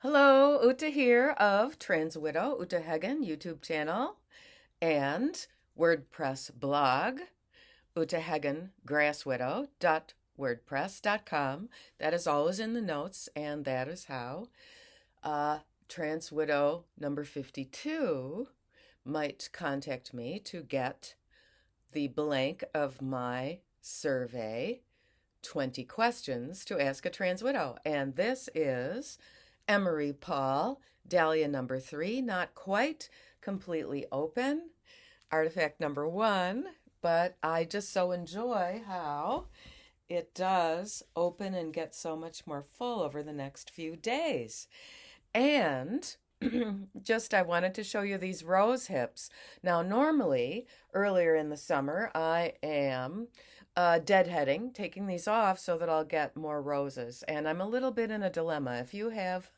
Hello, Uta here of Trans Widow, Uta Hagen YouTube channel and WordPress blog, utahagengrasswidow.wordpress.com. That is always in the notes, and that is how Trans Widow number 52 might contact me to get the blank of my survey, 20 questions to ask a trans widow. And this is Emery Paul, Dahlia number 3, not quite completely open, artifact number 1, but I just so enjoy how it does open and get so much more full over the next few days. And I wanted to show you these rose hips. Now, normally, earlier in the summer, I am deadheading, taking these off so that I'll get more roses. And I'm a little bit in a dilemma. If you have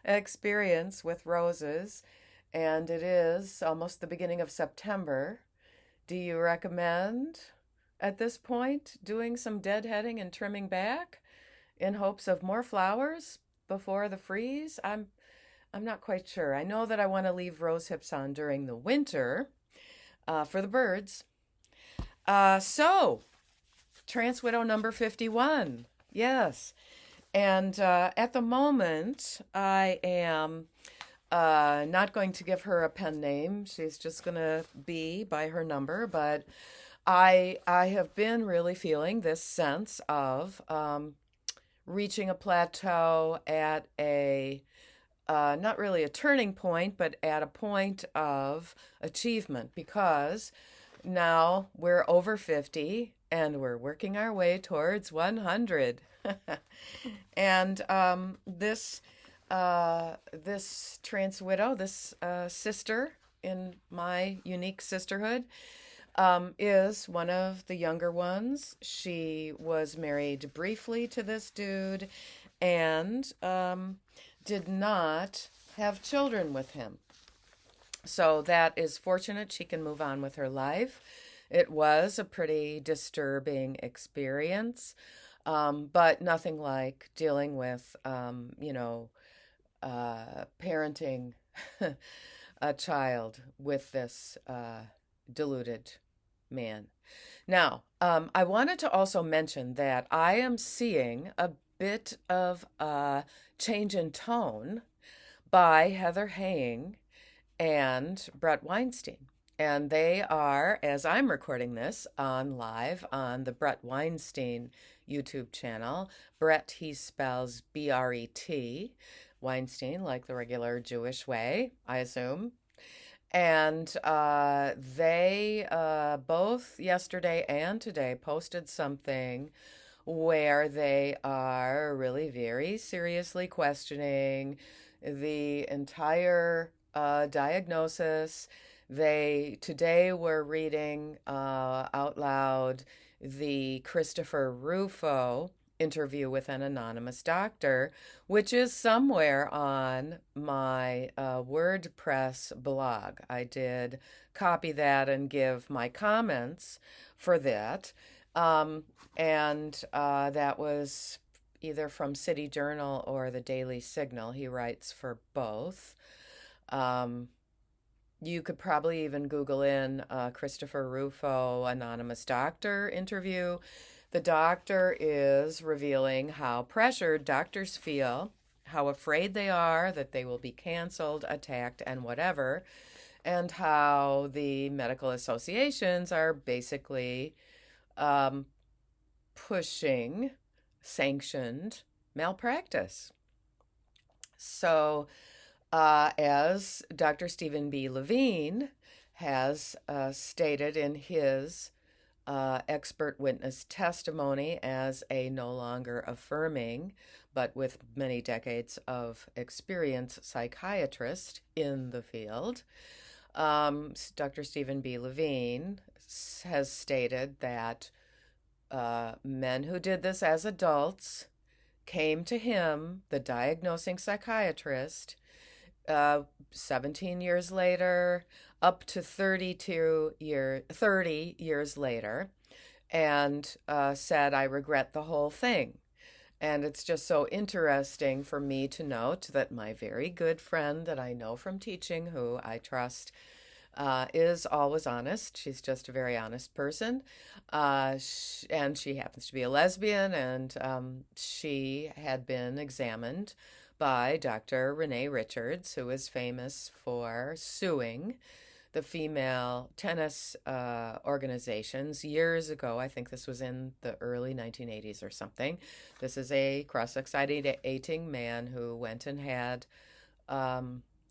experience with roses, and it is almost the beginning of September, do you recommend at this point doing some deadheading and trimming back in hopes of more flowers before the freeze? I'm not quite sure. I know that I want to leave rose hips on during the winter for the birds. So, Trans Widow number 51. Yes. And at the moment, I am not going to give her a pen name. She's just going to be by her number. But I have been really feeling this sense of reaching a plateau at a not really a turning point, but at a point of achievement, because now we're over 50 and we're working our way towards 100. And this trans widow, this sister in my unique sisterhood, is one of the younger ones. She was married briefly to this dude and did not have children with him. So that is fortunate. She can move on with her life. It was a pretty disturbing experience, but nothing like dealing with, parenting a child with this deluded man. Now, I wanted to also mention that I am seeing a bit of a change in tone by Heather Haying and Brett Weinstein. And they are, as I'm recording this, on live on the Brett Weinstein YouTube channel. Brett, he spells B-R-E-T, Weinstein, like the regular Jewish way, I assume. And they both yesterday and today posted something where they are really very seriously questioning the entire diagnosis. They today were reading out loud the Christopher Rufo interview with an anonymous doctor, which is somewhere on my WordPress blog. I did copy that and give my comments for that. And that was either from City Journal or the Daily Signal. He writes for both. You could probably even Google in Christopher Rufo anonymous doctor interview. The doctor is revealing how pressured doctors feel, how afraid they are that they will be canceled, attacked, and whatever, and how the medical associations are basically pushing sanctioned malpractice. So, as Dr. Stephen B. Levine has stated in his expert witness testimony as a no longer affirming, but with many decades of experience, psychiatrist in the field, Dr. Stephen B. Levine has stated that men who did this as adults came to him, the diagnosing psychiatrist, 17 years later, up to 30 years later, and said, I regret the whole thing. And it's just so interesting for me to note that my very good friend that I know from teaching, who I trust, is always honest. She's just a very honest person. And she happens to be a lesbian, and she had been examined by Dr. Renee Richards, who is famous for suing the female tennis organizations years ago. I think this was in the early 1980s or something. This is a cross-sex ideating man who went and had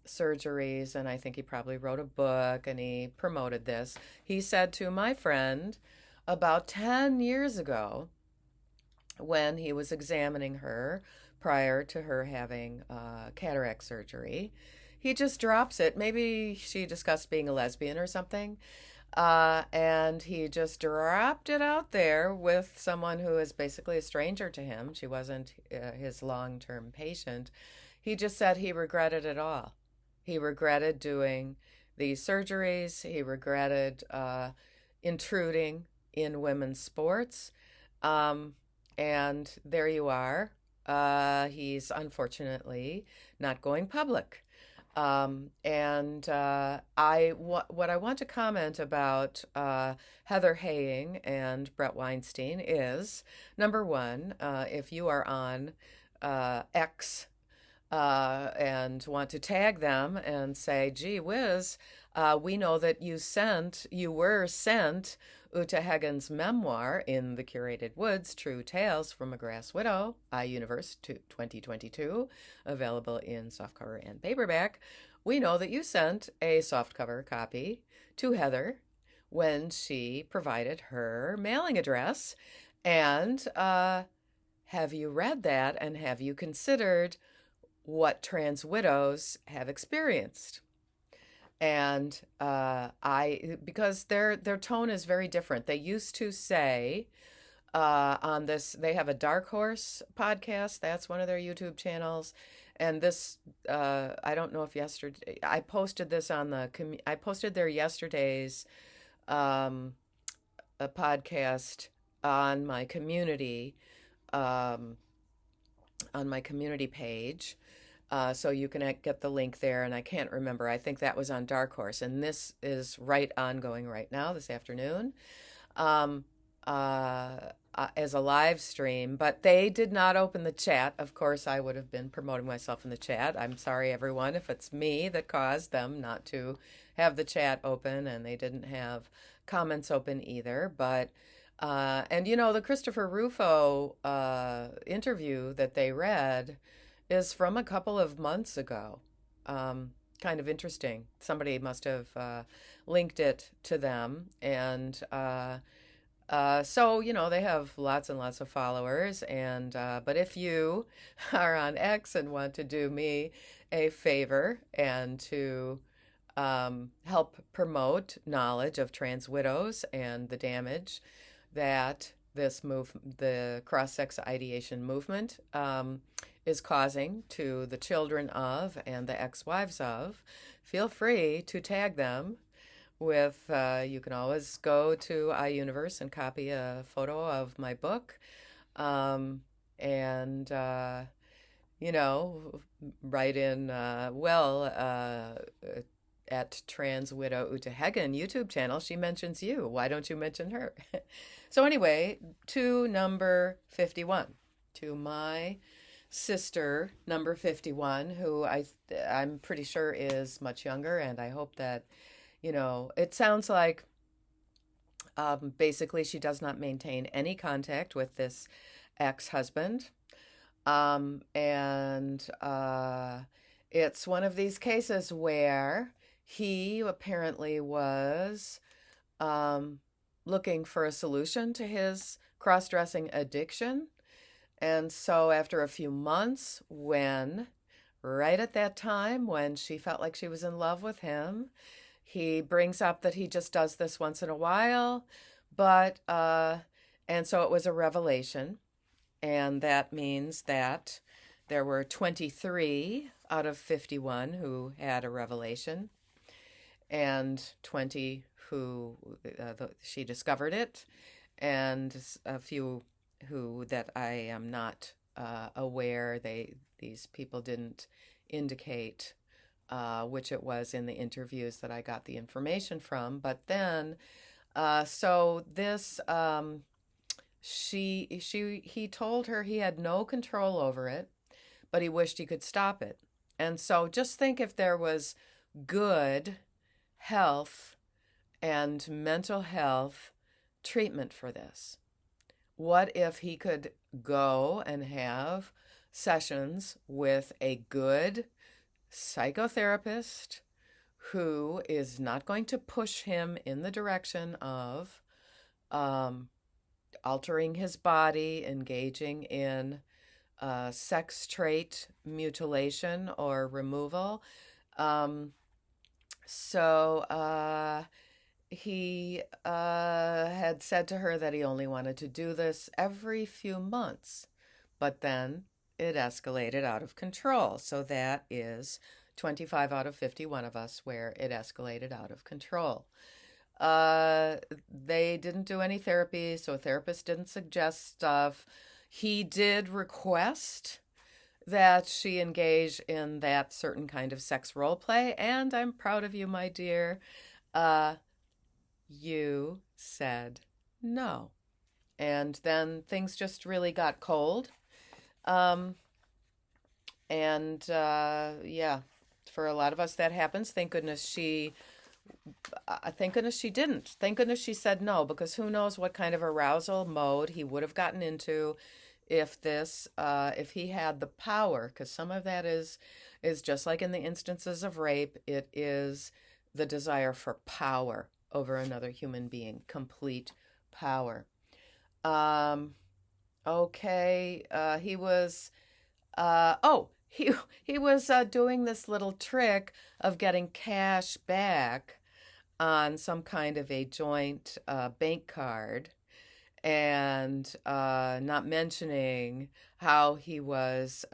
surgeries, and I think he probably wrote a book and he promoted this. He said to my friend about 10 years ago, when he was examining her prior to her having cataract surgery, he just drops it. Maybe she discussed being a lesbian or something. And he just dropped it out there with someone who is basically a stranger to him. She wasn't his long-term patient. He just said he regretted it all. He regretted doing these surgeries. He regretted intruding in women's sports. And there you are. He's unfortunately not going public. What I want to comment about Heather Haying and Brett Weinstein is, number one, if you are on X and want to tag them and say, gee whiz, we know that you were sent Uta Hagen's memoir, In the Curated Woods, True Tales from a Grass Widow, iUniverse 2022, available in softcover and paperback. We know that you sent a softcover copy to Heather when she provided her mailing address. And have you read that, and have you considered what trans widows have experienced? And because their tone is very different. They used to say on this, they have a Darkhorse podcast. That's one of their YouTube channels. And this, I don't know if yesterday, I posted this on I posted their yesterday's a podcast on my community page. So you can get the link there, and I can't remember. I think that was on Darkhorse, and this is ongoing right now this afternoon as a live stream. But they did not open the chat. Of course, I would have been promoting myself in the chat. I'm sorry, everyone, if it's me that caused them not to have the chat open, and they didn't have comments open either. But and the Christopher Rufo interview that they read is from a couple of months ago. Kind of interesting. Somebody must have linked it to them. And so, they have lots and lots of followers. And but if you are on X and want to do me a favor and to help promote knowledge of trans widows and the damage that the cross-sex ideation movement is causing to the children of and the ex-wives of, feel free to tag them with, you can always go to iUniverse and copy a photo of my book, and, write in, at Trans Widow Uta Hagen YouTube channel, she mentions you. Why don't you mention her? So anyway, to number 51, to my sister, number 51, who I'm pretty sure is much younger, and I hope that, it sounds like basically she does not maintain any contact with this ex-husband. It's one of these cases where he apparently was looking for a solution to his cross-dressing addiction. And so after a few months, right at that time when she felt like she was in love with him, he brings up that he just does this once in a while. And so it was a revelation. And that means that there were 23 out of 51 who had a revelation, and 20 who she discovered it, and a few who that I am not aware. These people didn't indicate which it was in the interviews that I got the information from. But then, so this, he told her he had no control over it, but he wished he could stop it. And so just think if there was good health and mental health treatment for this. What if he could go and have sessions with a good psychotherapist who is not going to push him in the direction of altering his body, engaging in sex trait mutilation or removal. He had said to her that he only wanted to do this every few months, but then it escalated out of control. So that is 25 out of 51 of us where it escalated out of control. They didn't do any therapy, so a therapist didn't suggest stuff. He did request that she engage in that certain kind of sex role play, and I'm proud of you, my dear. You said no. And then things just really got cold. Yeah, for a lot of us that happens. Thank goodness she didn't. Thank goodness she said no, because who knows what kind of arousal mode he would have gotten into if he had the power, because some of that is just like in the instances of rape, it is the desire for power over another human being, complete power. He was doing this little trick of getting cash back on some kind of a joint bank card, and not mentioning how he was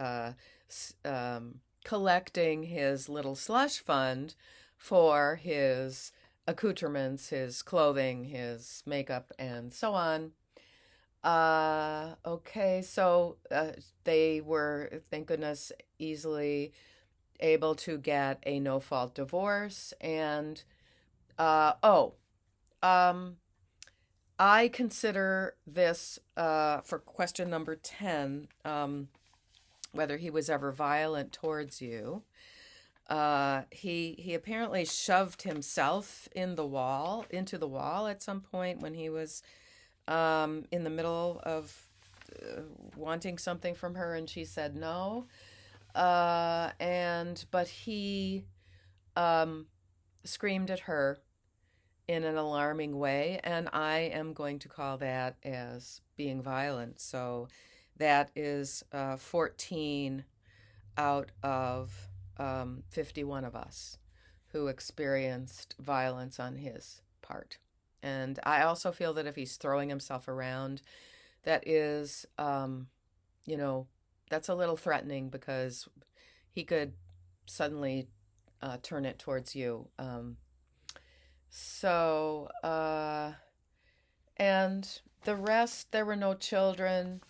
collecting his little slush fund for his accoutrements, his clothing, his makeup, and so on. So they were, thank goodness, easily able to get a no-fault divorce. And I consider this, for question number 10, whether he was ever violent towards you. He apparently shoved himself into the wall at some point when he was in the middle of wanting something from her, and she said no. But he screamed at her in an alarming way, and I am going to call that as being violent. So that is 14 out of 51 of us who experienced violence on his part. And I also feel that if he's throwing himself around, that is, that's a little threatening, because he could suddenly turn it towards you. And the rest, there were no children.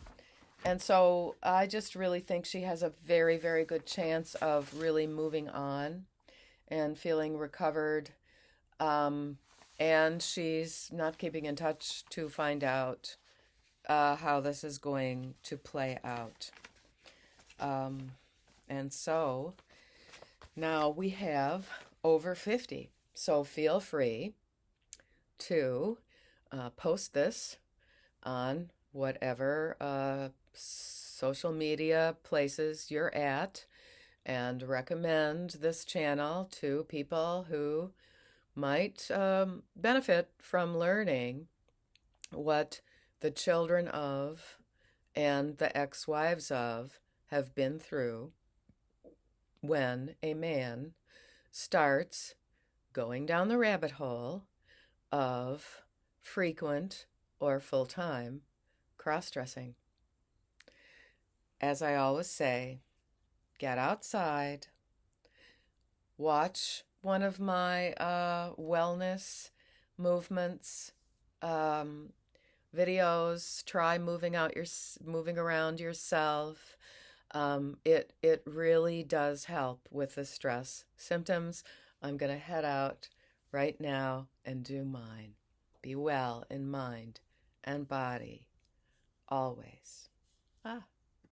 And so I just really think she has a very, very good chance of really moving on and feeling recovered. And she's not keeping in touch to find out how this is going to play out. And so now we have over 50. So feel free to post this on whatever social media places you're at, and recommend this channel to people who might benefit from learning what the children of and the ex-wives of have been through when a man starts going down the rabbit hole of frequent or full-time cross-dressing. As I always say, get outside, watch one of my wellness movements, videos. Try moving around yourself. It really does help with the stress symptoms. I'm going to head out right now and do mine. Be well in mind and body always. Ah.